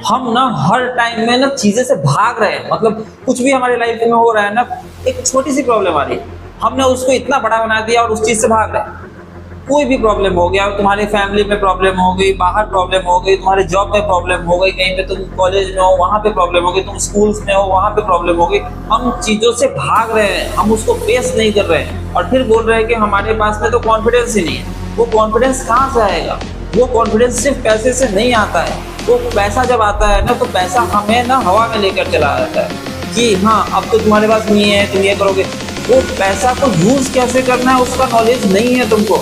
हम ना हर टाइम में ना चीजें से भाग रहे हैं, मतलब कुछ भी हमारे लाइफ में हो रहा है ना, एक छोटी सी प्रॉब्लम आ रही है, हमने उसको इतना बड़ा बना दिया और उस चीज से भाग रहे हैं। कोई भी प्रॉब्लम हो गया, तुम्हारी फैमिली में प्रॉब्लम हो गई, बाहर प्रॉब्लम हो गई, तुम्हारे जॉब में प्रॉब्लम हो गई, कहीं पे तुम कॉलेज में हो वहां पे प्रॉब्लम हो गई, तुम स्कूल्स में हो वहां पे प्रॉब्लम हो गई, हम चीजों से भाग रहे हैं, हम उसको फेस नहीं कर रहे हैं और फिर बोल रहे हैं कि हमारे पास में तो कॉन्फिडेंस ही नहीं है। वो कॉन्फिडेंस कहाँ से आएगा? वो कॉन्फिडेंस सिर्फ पैसे से नहीं आता है। वो पैसा जब आता है ना, तो पैसा हमें ना हवा में लेकर चला जाता है कि हाँ अब तो तुम्हारे पास नहीं है, तुम ये करोगे। वो पैसा को यूज कैसे करना है उसका नॉलेज नहीं है तुमको,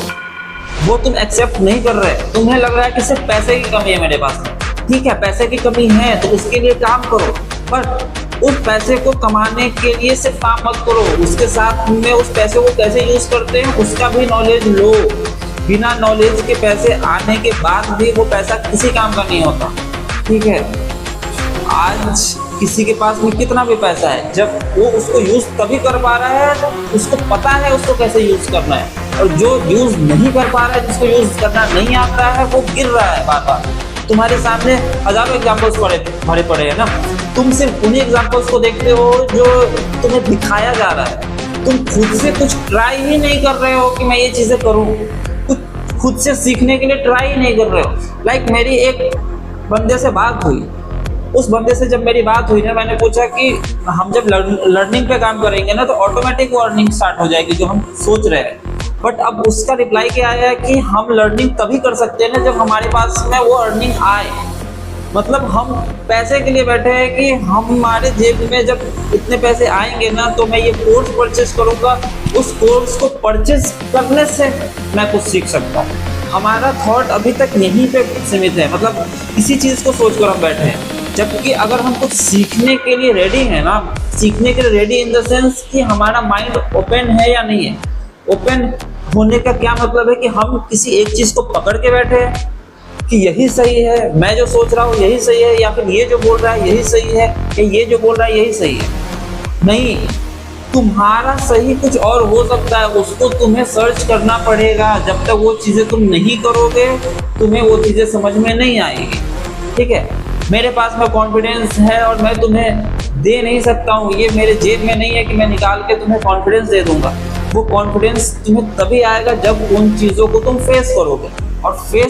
वो तुम एक्सेप्ट नहीं कर रहे। तुम्हें लग रहा है कि सिर्फ पैसे की कमी है मेरे पास में। ठीक है, पैसे की कमी है तो उसके लिए काम करो, पर उस पैसे को कमाने के लिए सिर्फ काम मत करो, उसके साथ में उस पैसे को कैसे यूज करते हैं उसका भी नॉलेज लो। बिना नॉलेज के पैसे आने के बाद भी वो पैसा किसी काम का नहीं होता। ठीक है, आज किसी के पास में कितना भी पैसा है, जब वो उसको यूज तभी कर पा रहा है, उसको पता है उसको कैसे यूज करना है। और जो यूज नहीं कर पा रहा है, जिसको यूज करना नहीं आता है, वो गिर रहा है बार बार। तुम्हारे सामने हजारों एग्जाम्पल्स भरे पड़े हैं ना, तुम सिर्फ उन्हीं एग्जाम्पल्स को देखते हो जो तुम्हें दिखाया जा रहा है। तुम खुद से कुछ ट्राई ही नहीं कर रहे हो कि मैं ये चीजें करूँ, कुछ खुद से सीखने के लिए ट्राई ही नहीं कर रहे हो। लाइक मेरी एक बंदे से बात हुई, उस बंदे से जब मेरी बात हुई ना, मैंने पूछा कि हम जब लर्निंग पे काम करेंगे ना, तो ऑटोमेटिक वो अर्निंग स्टार्ट हो जाएगी जो हम सोच रहे हैं। बट अब उसका रिप्लाई क्या आया है कि हम लर्निंग तभी कर सकते हैं ना जब हमारे पास में वो अर्निंग आए। मतलब हम पैसे के लिए बैठे हैं कि हमारे जेब में जब इतने पैसे आएंगे ना, तो मैं ये कोर्स परचेस करूंगा, उस कोर्स को परचेस करने से मैं कुछ सीख सकता हूँ। हमारा थॉट अभी तक यहीं पे सीमित है, मतलब इसी चीज को सोच कर हम बैठे हैं। जबकि अगर हम कुछ सीखने के लिए रेडी है ना, सीखने के लिए रेडी इन द सेंस कि हमारा माइंड ओपन है या नहीं है। ओपन होने का क्या मतलब है कि हम किसी एक चीज को पकड़ के बैठे हैं कि यही सही है, मैं जो सोच रहा हूँ यही सही है, या फिर ये जो बोल रहा है यही सही है, या ये जो बोल रहा है यही सही है। नहीं, तुम्हारा सही कुछ और हो सकता है, उसको तुम्हें सर्च करना पड़ेगा। जब तक वो चीजें तुम नहीं करोगे, तुम्हें वो चीजें समझ में नहीं आएगी। ठीक है, मेरे पास में कॉन्फिडेंस है और मैं तुम्हें दे नहीं सकता हूँ, ये मेरे जेब में नहीं है कि मैं निकाल के तुम्हें कॉन्फिडेंस दे दूंगा। वो कॉन्फिडेंस तुम्हें तभी आएगा जब उन चीज़ों को तुम फेस करोगे, और फेस